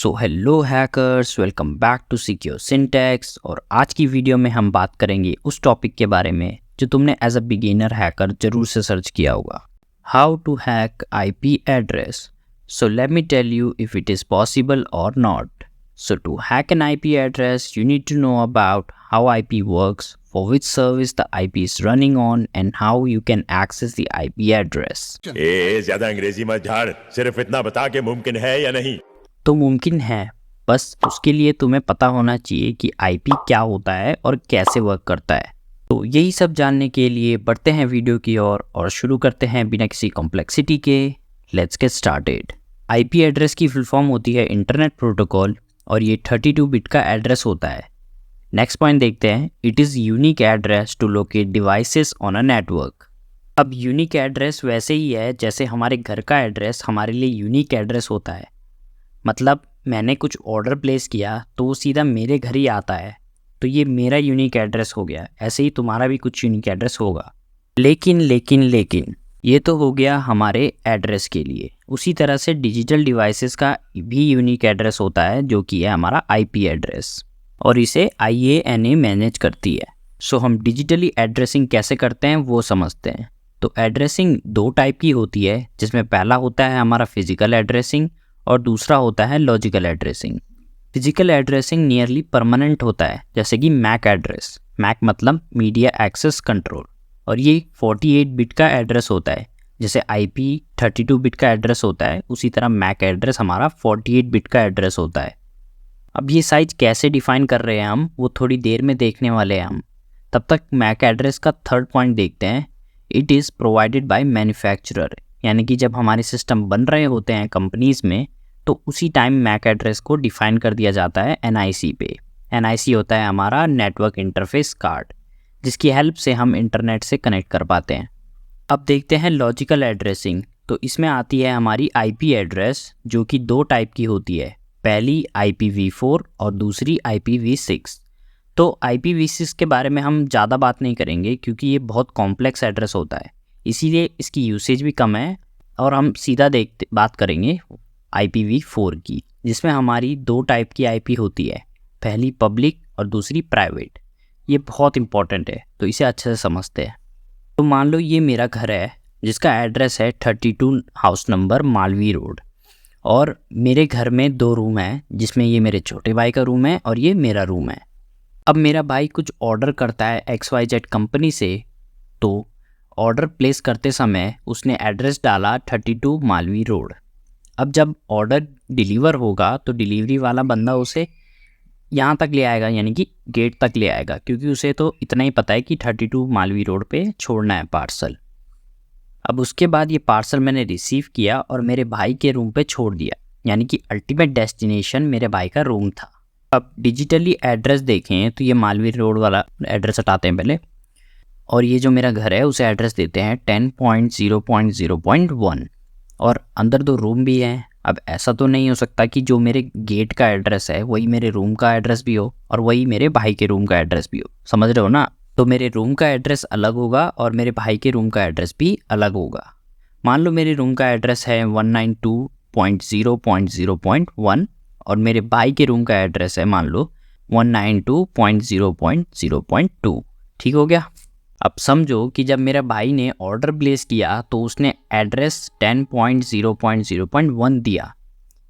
So hello hackers, welcome back to Secure Syntax. और आज की वीडियो में हम बात करेंगे उस टॉपिक के बारे में जो तुमने एज अ बिगिनर हैकर जरूर से सर्च किया होगा, how to hack IP address. So let me tell you if it is possible और not. So to hack an IP address you need to know about how IP works, for which service the IP is running on, and how you can access the IP address. ज्यादा अंग्रेजी मत झाड़, सिर्फ इतना बता के मुमकिन है या नहीं। तो मुमकिन है, बस उसके लिए तुम्हें पता होना चाहिए कि आईपी क्या होता है और कैसे वर्क करता है। तो यही सब जानने के लिए बढ़ते हैं वीडियो की ओर और शुरू करते हैं बिना किसी कॉम्प्लेक्सिटी के। Let's get started. IP address की फुल फॉर्म होती है इंटरनेट प्रोटोकॉल और ये 32 बिट का एड्रेस होता है। नेक्स्ट पॉइंट देखते हैं, it is unique address to locate devices on a network. अब यूनिक एड्रेस वैसे ही है जैसे हमारे घर का एड्रेस हमारे लिए यूनिक एड्रेस होता है। मतलब मैंने कुछ ऑर्डर प्लेस किया तो वो सीधा मेरे घर ही आता है, तो ये मेरा यूनिक एड्रेस हो गया। ऐसे ही तुम्हारा भी कुछ यूनिक एड्रेस होगा। लेकिन ये तो हो गया हमारे एड्रेस के लिए। उसी तरह से डिजिटल डिवाइसेस का भी यूनिक एड्रेस होता है जो कि है हमारा आईपी एड्रेस, और इसे IANA मैनेज करती है। सो हम डिजिटली एड्रेसिंग कैसे करते हैं वो समझते हैं। तो एड्रेसिंग दो टाइप की होती है, जिसमें पहला होता है हमारा फिजिकल एड्रेसिंग और दूसरा होता है logical addressing. Physical addressing nearly permanent होता है, जैसे कि मैक एड्रेस। मैक मतलब मीडिया एक्सेस कंट्रोल, और ये 48 बिट का एड्रेस होता है। जैसे IP 32 बिट का एड्रेस होता है, उसी तरह मैक एड्रेस हमारा 48 बिट का एड्रेस होता है। अब ये साइज कैसे डिफाइन कर रहे हैं हम, वो थोड़ी देर में देखने वाले हैं हम। तब तक मैक एड्रेस का थर्ड पॉइंट देखते हैं। It is provided by manufacturer, यानी कि जब हमारे सिस्टम बन रहे होते हैं कंपनीज़ में, तो उसी टाइम मैक एड्रेस को डिफाइन कर दिया जाता है NIC पे। NIC होता है हमारा नेटवर्क इंटरफेस कार्ड, जिसकी हेल्प से हम इंटरनेट से कनेक्ट कर पाते हैं। अब देखते हैं लॉजिकल एड्रेसिंग। तो इसमें आती है हमारी IP एड्रेस, जो कि दो टाइप की होती है। पहली IPv4 और दूसरी IPv6। तो IPv6 के बारे में हम ज़्यादा बात नहीं करेंगे क्योंकि ये बहुत कॉम्प्लेक्स एड्रेस होता है, इसीलिए इसकी यूसेज भी कम है। और हम सीधा बात करेंगे IPv4 की, जिसमें हमारी दो टाइप की IP होती है, पहली पब्लिक और दूसरी प्राइवेट। ये बहुत इंपॉर्टेंट है, तो इसे अच्छे से समझते हैं। तो मान लो ये मेरा घर है जिसका एड्रेस है 32 हाउस नंबर मालवी रोड, और मेरे घर में दो रूम है, जिसमें ये मेरे छोटे भाई का रूम है और ये मेरा रूम है। अब मेरा भाई कुछ ऑर्डर करता है XYZ कंपनी से, तो ऑर्डर प्लेस करते समय उसने एड्रेस डाला 32 मालवी रोड। अब जब ऑर्डर डिलीवर होगा तो डिलीवरी वाला बंदा उसे यहाँ तक ले आएगा, यानी कि गेट तक ले आएगा, क्योंकि उसे तो इतना ही पता है कि 32 मालवी रोड पे छोड़ना है पार्सल। अब उसके बाद ये पार्सल मैंने रिसीव किया और मेरे भाई के रूम पे छोड़ दिया, यानी कि अल्टीमेट डेस्टिनेशन मेरे भाई का रूम था। अब डिजिटली एड्रेस देखें तो ये मालवी रोड वाला एड्रेस हटाते हैं पहले, और ये जो मेरा घर है उसे एड्रेस देते हैं 10.0.0.1, और अंदर दो रूम भी हैं। अब ऐसा तो नहीं हो सकता कि जो मेरे गेट का एड्रेस है वही मेरे रूम का एड्रेस भी हो और वही मेरे भाई के रूम का एड्रेस भी हो, समझ रहे हो ना। तो मेरे रूम का एड्रेस अलग होगा और मेरे भाई के रूम का एड्रेस भी अलग होगा। मान लो मेरे रूम का एड्रेस है 192.0.0.1 और मेरे भाई के रूम का एड्रेस है मान लो 192.0.0.2। ठीक हो गया। अब समझो कि जब मेरा भाई ने ऑर्डर प्लेस किया तो उसने एड्रेस 10.0.0.1 दिया,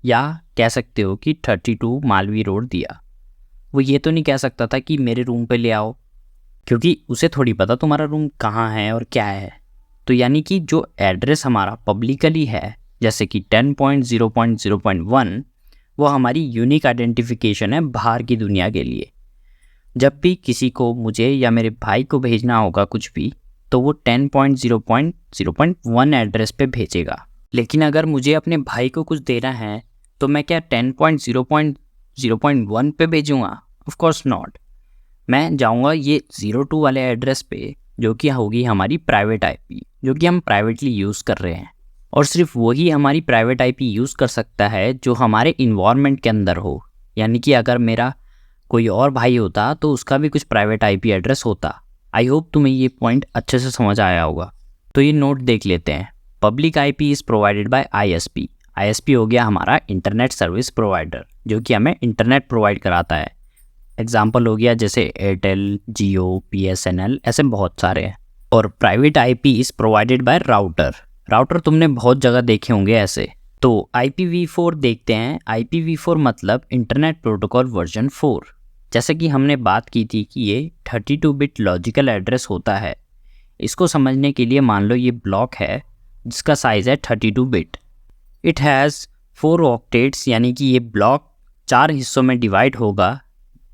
या कह सकते हो कि 32 मालवी रोड दिया। वो ये तो नहीं कह सकता था कि मेरे रूम पे ले आओ, क्योंकि उसे थोड़ी पता तुम्हारा रूम कहाँ है और क्या है। तो यानी कि जो एड्रेस हमारा पब्लिकली है, जैसे कि 10.0.0.1, वो हमारी यूनिक आइडेंटिफिकेशन है बाहर की दुनिया के लिए। जब भी किसी को, मुझे या मेरे भाई को भेजना होगा कुछ भी, तो वो 10.0.0.1 एड्रेस पे भेजेगा। लेकिन अगर मुझे अपने भाई को कुछ देना है तो मैं क्या 10.0.0.1 पे भेजूँगा? Of course not. मैं जाऊंगा ये 02 वाले एड्रेस पे, जो कि होगी हमारी प्राइवेट IP, जो कि हम प्राइवेटली यूज़ कर रहे हैं। और सिर्फ वही हमारी प्राइवेट IP यूज़ कर सकता है जो हमारे इन्वायरमेंट के अंदर हो। यानी कि अगर मेरा कोई और भाई होता तो उसका भी कुछ प्राइवेट IP एड्रेस होता। आई होप तुम्हें ये पॉइंट अच्छे से समझ आया होगा। तो ये नोट देख लेते हैं। Public IP is provided by ISP। ISP हो गया हमारा इंटरनेट सर्विस प्रोवाइडर, जो कि हमें इंटरनेट प्रोवाइड कराता है। एग्जाम्पल हो गया जैसे एयरटेल, जियो, BSNL, ऐसे बहुत सारे हैं। और private IP is provided by router तुमने बहुत जगह देखे होंगे ऐसे। तो IPv4 देखते हैं। IPv4 मतलब इंटरनेट प्रोटोकॉल वर्जन 4। जैसे कि हमने बात की थी कि ये 32 बिट लॉजिकल एड्रेस होता है। इसको समझने के लिए मान लो ये ब्लॉक है जिसका साइज़ है 32 बिट। इट हैज़ 4 ऑक्टेट्स, यानी कि ये ब्लॉक 4 हिस्सों में डिवाइड होगा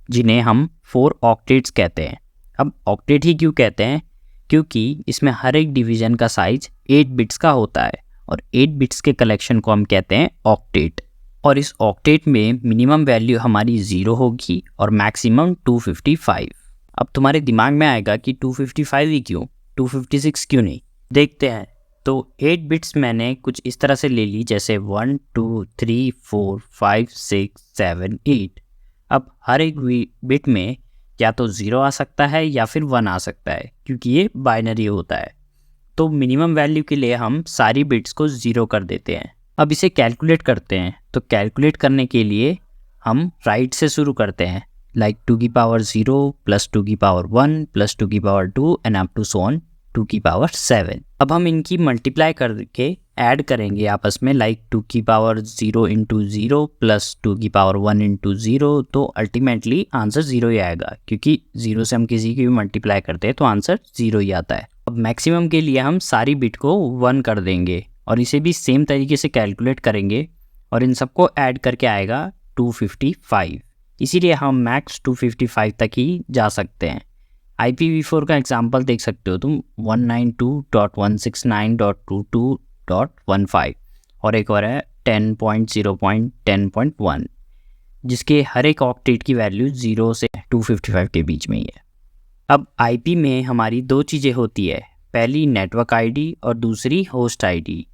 जिन्हें हम 4 ऑक्टेट्स कहते हैं। अब ऑक्टेट ही क्यों कहते हैं? क्योंकि इसमें हर एक डिवीज़न का साइज 8 बिट्स का होता है और 8 बिट्स के कलेक्शन को हम कहते हैं ऑक्टेट। और इस ऑक्टेट में मिनिमम वैल्यू हमारी 0 होगी और मैक्सिमम 255। अब तुम्हारे दिमाग में आएगा कि 255 ही क्यों, 256 क्यों नहीं? देखते हैं। तो 8 बिट्स मैंने कुछ इस तरह से ले ली, जैसे 1 2 3 4 5 6 7 8। अब हर एक बिट में या तो 0 आ सकता है या फिर 1 आ सकता है, क्योंकि ये बाइनरी होता है। तो मिनिमम वैल्यू के लिए हम सारी बिट्स को 0 कर देते हैं। अब इसे कैलकुलेट करते हैं। तो कैलकुलेट करने के लिए हम राइट से शुरू करते हैं, लाइक 2 की पावर 0 प्लस 2 की पावर 1 प्लस 2 की power 2 and up to so on 2 की पावर 7। अब हम इनकी मल्टीप्लाई करके ऐड करेंगे आपस में, लाइक 2 की पावर 0 इंटू 0 प्लस 2 की पावर 1 इंटू 0। तो अल्टीमेटली आंसर 0 ही आएगा, क्योंकि 0 से हम किसी की भी मल्टीप्लाई करते हैं तो आंसर 0 ही आता है। अब मैक्सिमम के लिए हम सारी बिट को 1 कर देंगे और इसे भी सेम तरीके से कैलकुलेट करेंगे और इन सबको ऐड करके आएगा 255। इसीलिए हम मैक्स 255 तक ही जा सकते हैं। IPv4 का एग्जांपल देख सकते हो तुम, 192.169.22.15 और एक और है 10.0.10.1, जिसके हर एक ऑक्टेट की वैल्यू 0 से 255 के बीच में ही है। अब IP में हमारी 2 चीज़ें होती है, पहली नेटवर्क ID और दूसरी होस्ट ID।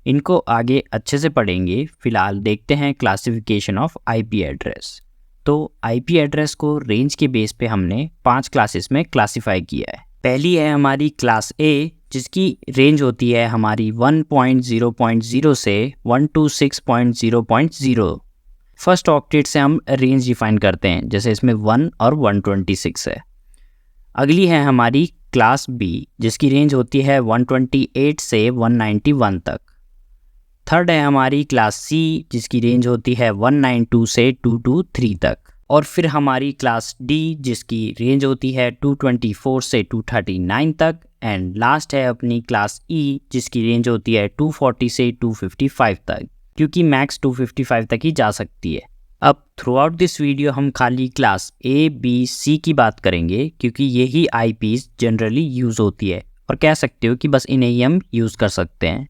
इनको आगे अच्छे से पढ़ेंगे। फिलहाल देखते हैं क्लासिफिकेशन ऑफ IP एड्रेस। तो IP एड्रेस को रेंज के बेस पे हमने 5 क्लासेस में क्लासिफाई किया है। पहली है हमारी क्लास A, जिसकी रेंज होती है हमारी 1.0.0 से 126.0.0। फर्स्ट ऑक्टेट से हम रेंज डिफाइन करते हैं, जैसे इसमें 1 और 126 है। अगली है हमारी क्लास B, जिसकी रेंज होती है 128 से 191 तक। थर्ड है हमारी क्लास C, जिसकी रेंज होती है 192 से 223 तक। और फिर हमारी क्लास D, जिसकी रेंज होती है 224 से 239 तक। एंड लास्ट है अपनी क्लास E, जिसकी रेंज होती है 240 से 255 तक, क्योंकि मैक्स 255 तक ही जा सकती है। अब थ्रू आउट दिस वीडियो हम खाली क्लास A, B, C की बात करेंगे, क्योंकि यही IPs जनरली यूज़ होती है और कह सकते हो कि बस इन्हें ही हम यूज़ कर सकते हैं।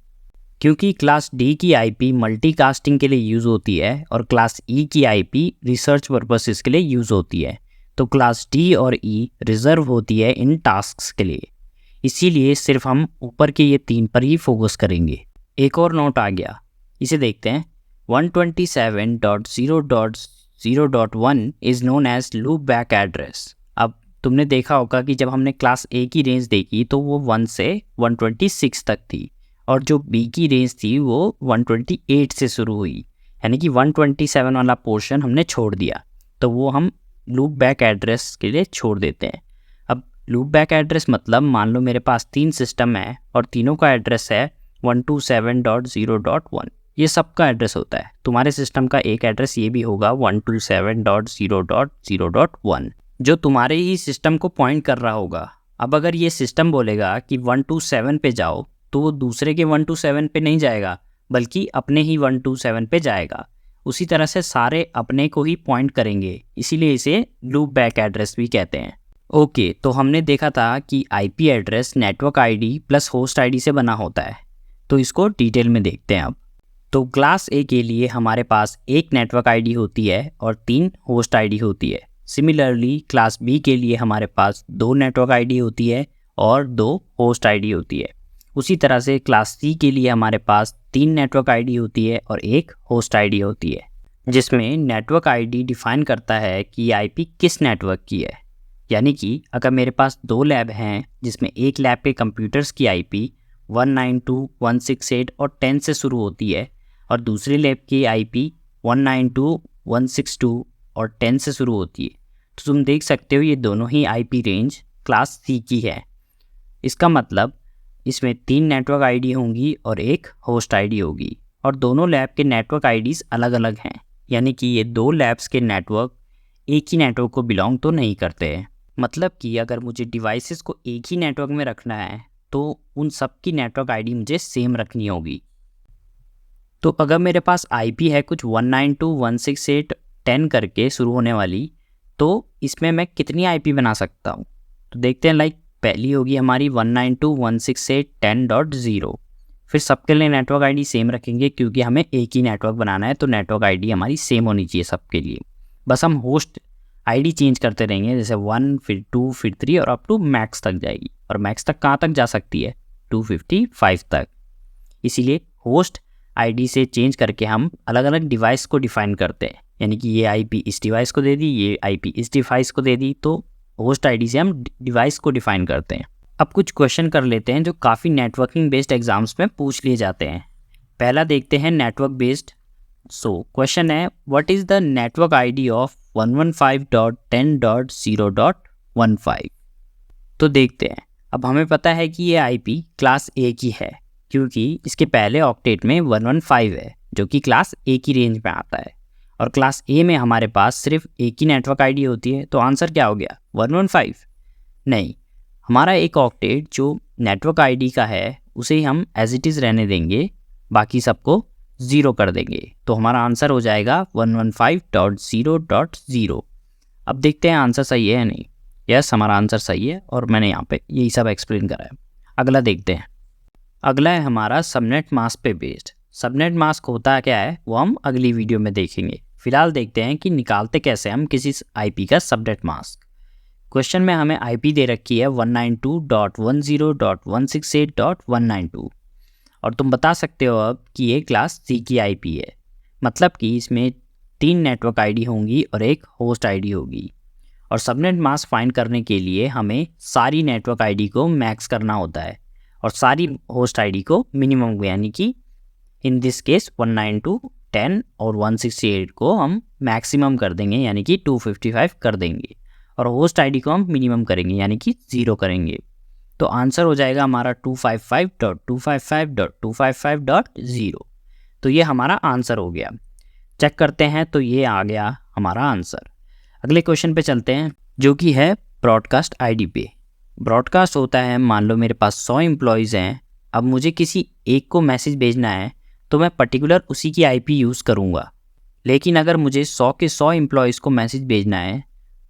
क्योंकि क्लास D की IP मल्टीकास्टिंग के लिए यूज़ होती है और क्लास E की IP रिसर्च पर्पसेस के लिए यूज़ होती है। तो क्लास D और E रिजर्व होती है इन टास्क्स के लिए, इसीलिए सिर्फ हम ऊपर के ये 3 पर ही फोकस करेंगे। एक और नोट आ गया, इसे देखते हैं। 127.0.0.1 is known as loop back address. अब तुमने देखा होगा कि जब हमने क्लास A की रेंज देखी तो वो 1 से 126 तक थी, और जो B की रेंज थी वो 128 से शुरू हुई, यानी कि 127 वाला पोर्शन हमने छोड़ दिया, तो वो हम लूप बैक एड्रेस के लिए छोड़ देते हैं। अब लूप बैक एड्रेस मतलब मान लो मेरे पास 3 सिस्टम है और तीनों का एड्रेस है 127.0.1। ये सबका एड्रेस होता है। तुम्हारे सिस्टम का एक एड्रेस ये भी होगा 127.0.0.1, जो तुम्हारे ही सिस्टम को पॉइंट कर रहा होगा। अब अगर ये सिस्टम बोलेगा कि 127 पे जाओ, तो वो दूसरे के 127 पे नहीं जाएगा, बल्कि अपने ही 127 पे जाएगा। उसी तरह से सारे अपने को ही पॉइंट करेंगे, इसीलिए इसे लूप बैक एड्रेस भी कहते हैं। ओके, तो हमने देखा था कि IP address network ID plus host ID से बना होता है, तो इसको डिटेल में देखते हैं अब। तो क्लास A के लिए हमारे पास एक नेटवर्क ID होती है और 3 होस्ट ID होती है। सिमिलरली क्लास B के लिए हमारे पास 2 नेटवर्क ID होती है और 2 होस्ट ID होती है। उसी तरह से क्लास C के लिए हमारे पास 3 नेटवर्क ID होती है और 1 होस्ट ID होती है, जिसमें नेटवर्क ID डिफाइन करता है कि IP किस नेटवर्क की है। यानी कि अगर मेरे पास 2 लैब हैं जिसमें एक लैब के कंप्यूटर्स की IP 192.168 और 10 से शुरू होती है और दूसरी लैब की IP 192, 162 और 10 से शुरू होती है। तो तुम देख सकते हो ये दोनों ही IP रेंज क्लास C की है। इसका मतलब इसमें 3 नेटवर्क आईडी होंगी और एक होस्ट आईडी होगी, और दोनों लैब के नेटवर्क आईडीज़ अलग अलग हैं, यानी कि ये 2 लैब्स के नेटवर्क एक ही नेटवर्क को बिलोंग तो नहीं करते हैं। मतलब कि अगर मुझे डिवाइसेस को एक ही नेटवर्क में रखना है तो उन सब की नेटवर्क आईडी मुझे सेम रखनी होगी। तो अगर मेरे पास IP है कुछ 192.168.10 करके शुरू होने वाली, तो इसमें मैं कितनी IP बना सकता हूँ? तो देखते हैं। पहली होगी हमारी 192.168.10.0। फिर सबके लिए नेटवर्क आईडी सेम रखेंगे क्योंकि हमें एक ही नेटवर्क बनाना है, तो नेटवर्क आईडी हमारी सेम होनी चाहिए सबके लिए। बस हम होस्ट आईडी चेंज करते रहेंगे, जैसे 1 फिर 2 फिर 3 और अप टू मैक्स तक जाएगी। और मैक्स तक कहाँ तक जा सकती है? 255 तक। इसीलिए होस्ट आईडी से चेंज करके हम अलग अलग डिवाइस को डिफाइन करते हैं, यानी कि ये IP इस डिवाइस को दे दी, ये IP इस डिवाइस को दे दी, तो होस्ट आईडी से हम डिवाइस को डिफाइन करते हैं। अब कुछ क्वेश्चन कर लेते हैं जो काफ़ी नेटवर्किंग बेस्ड एग्जाम्स में पूछ लिए जाते हैं। पहला देखते हैं नेटवर्क बेस्ड। सो क्वेश्चन है, what is the network ID of 115.10.0.15? तो देखते हैं। अब हमें पता है कि ये IP क्लास A की है क्योंकि इसके पहले ऑक्टेट में 115 है जो कि क्लास A की रेंज में आता है, और क्लास A में हमारे पास सिर्फ एक ही नेटवर्क आईडी होती है। तो आंसर क्या हो गया? 115? नहीं, हमारा एक ऑक्टेट जो नेटवर्क आईडी का है उसे ही हम एज इट इज़ रहने देंगे, बाकी सबको 0 कर देंगे। तो हमारा आंसर हो जाएगा 115.0.0। अब देखते हैं आंसर सही है या नहीं। यस, हमारा आंसर सही है और मैंने यहाँ पे यही सब एक्सप्लेन करा है। अगला देखते हैं। अगला है हमारा सबनेट मास्क पे बेस्ड। सबनेट मास्क होता है क्या है वो हम अगली वीडियो में देखेंगे। फिलहाल देखते हैं कि निकालते कैसे हम किसी IP का सबनेट मास्क। क्वेश्चन में हमें IP दे रखी है 192.10.168.192, और तुम बता सकते हो अब कि ये क्लास C की IP है। मतलब कि इसमें 3 नेटवर्क आईडी होंगी और एक होस्ट आईडी होगी, और सबनेट मास्क फाइंड करने के लिए हमें सारी नेटवर्क आईडी को मैक्स करना होता है और सारी होस्ट आईडी को मिनिमम, यानी कि इन दिस केस 192, 10 और 168 को हम मैक्सिमम कर देंगे, यानी कि 255 कर देंगे, और होस्ट आईडी को हम मिनिमम करेंगे, यानी कि 0 करेंगे। तो आंसर हो जाएगा हमारा 255.255.255.0। तो ये हमारा आंसर हो गया। चेक करते हैं, तो ये आ गया हमारा आंसर। अगले क्वेश्चन पे चलते हैं जो कि है ब्रॉडकास्ट आईडी पे। ब्रॉडकास्ट होता है, मान लो मेरे पास 100 एम्प्लॉयज़ हैं, अब मुझे किसी एक को मैसेज भेजना है तो मैं पर्टिकुलर उसी की IP यूज़ करूँगा। लेकिन अगर मुझे 100 के 100 एम्प्लॉयज़ को मैसेज भेजना है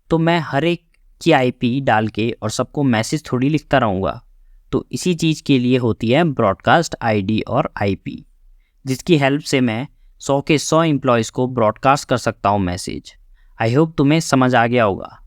तो मैं हर एक की IP डाल के और सबको मैसेज थोड़ी लिखता रहूँगा। तो इसी चीज़ के लिए होती है ब्रॉडकास्ट ID और IP, जिसकी हेल्प से मैं 100 के 100 एम्प्लॉयज़ को ब्रॉडकास्ट कर सकता हूँ मैसेज। आई होप तुम्हें समझ आ गया होगा।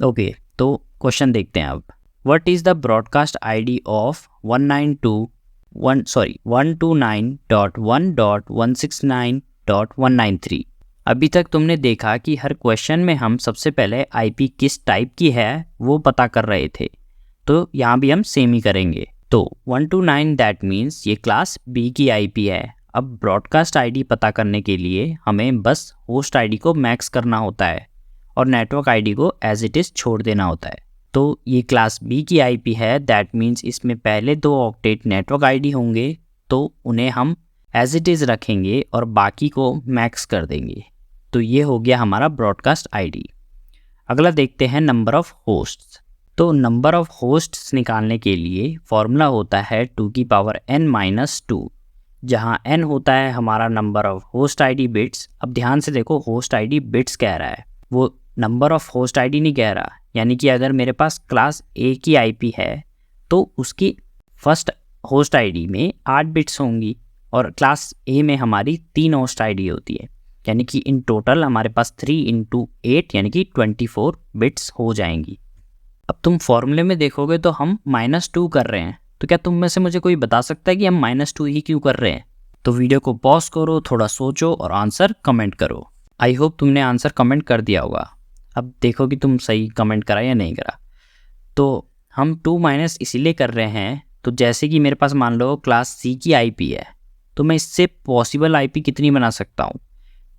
ओके, तो क्वेश्चन देखते हैं अब। What is the broadcast ID of 192.1.169.193? अभी तक तुमने देखा कि हर क्वेश्चन में हम सबसे पहले IP किस टाइप की है वो पता कर रहे थे, तो यहाँ भी हम सेम ही करेंगे। तो 129 दैट मीन्स ये क्लास B की IP है। अब ब्रॉडकास्ट आईडी पता करने के लिए हमें बस होस्ट आईडी को मैक्स करना होता है और नेटवर्क आईडी को एज इट इज़ छोड़ देना होता है। तो ये क्लास B की IP है, दैट मीन्स इसमें पहले 2 ऑक्टेट नेटवर्क आईडी होंगे, तो उन्हें हम एज इट इज़ रखेंगे और बाकी को मैक्स कर देंगे। तो ये हो गया हमारा ब्रॉडकास्ट आईडी। अगला देखते हैं नंबर ऑफ़ होस्ट्स। तो नंबर ऑफ़ होस्ट्स निकालने के लिए फॉर्मूला होता है 2n-2, जहाँ n होता है हमारा number of host ID bits. अब ध्यान से देखो, होस्ट आईडी बिट्स कह रहा है, वो नंबर ऑफ़ होस्ट आईडी नहीं कह रहा। यानी कि अगर मेरे पास क्लास A की IP है तो उसकी फर्स्ट होस्ट आईडी में 8 बिट्स होंगी, और क्लास A में हमारी 3 होस्ट आईडी होती है, यानी कि इन टोटल हमारे पास 3 × 8 यानी कि 24 बिट्स हो जाएंगी। अब तुम फॉर्मूले में देखोगे तो हम -2 कर रहे हैं, तो क्या तुम में से मुझे कोई बता सकता है कि हम -2 ही क्यों कर रहे हैं? तो वीडियो को पॉज करो, थोड़ा सोचो और आंसर कमेंट करो। आई होप तुमने आंसर कमेंट कर दिया होगा। अब देखो कि तुम सही कमेंट करा या नहीं करा। तो हम 2- इसीलिए कर रहे हैं, तो जैसे कि मेरे पास मान लो क्लास C की IP है, तो मैं इससे पॉसिबल IP कितनी बना सकता हूँ?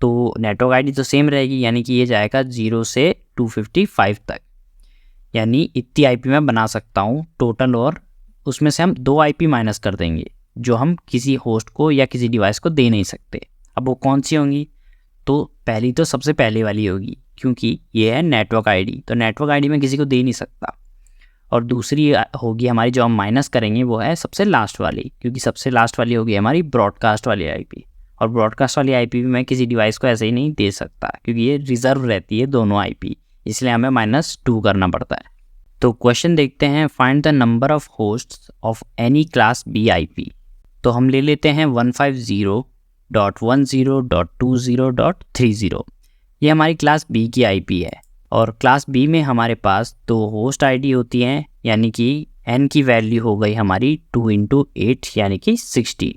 तो तो नेटवर्क आईडी तो सेम रहेगी, यानी कि ये जाएगा 0 से 255 तक, यानी इतनी आईपी मैं बना सकता हूँ टोटल, और उसमें से हम 2 आईपी माइनस कर देंगे जो हम किसी होस्ट को या किसी डिवाइस को दे नहीं सकते। अब वो कौन सी होंगी? तो पहली तो सबसे पहले वाली होगी, क्योंकि ये है नेटवर्क आईडी, तो नेटवर्क आईडी मैं किसी को दे नहीं सकता। और दूसरी होगी हमारी जो हम माइनस करेंगे, वो है सबसे लास्ट वाली, क्योंकि सबसे लास्ट वाली होगी हमारी ब्रॉडकास्ट वाली आईपी, और ब्रॉडकास्ट वाली आईपी भी मैं किसी डिवाइस को ऐसे ही नहीं दे सकता, क्योंकि ये रिजर्व रहती है दोनों आईपी, इसलिए हमें -2 करना पड़ता है। तो क्वेश्चन देखते हैं, find the number of hosts of any class B IP. तो हम ले लेते हैं 150.10.20.30। ये हमारी क्लास बी की आईपी है, और क्लास बी में हमारे पास 2 होस्ट आईडी होती हैं, यानी कि n की वैल्यू हो गई हमारी 2 × 8 यानी कि 16।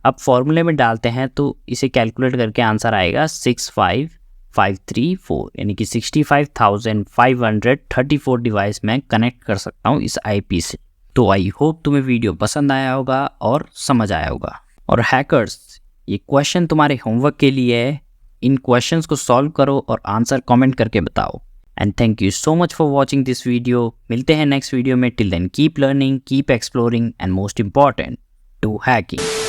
अब फॉर्मूले में डालते हैं तो इसे कैलकुलेट करके आंसर आएगा 65534, यानी कि 65,534 डिवाइस में कनेक्ट कर सकता हूँ इस आईपी से। तो आई होप तुम्हें वीडियो पसंद आया होगा और समझ आया होगा। और हैकर्स, ये क्वेश्चन तुम्हारे होमवर्क के लिए है, इन क्वेश्चंस को सॉल्व करो और आंसर कमेंट करके बताओ। And thank you so much for watching this video. मिलते हैं नेक्स्ट वीडियो में। Till then keep learning, keep exploring and most important, do hacking.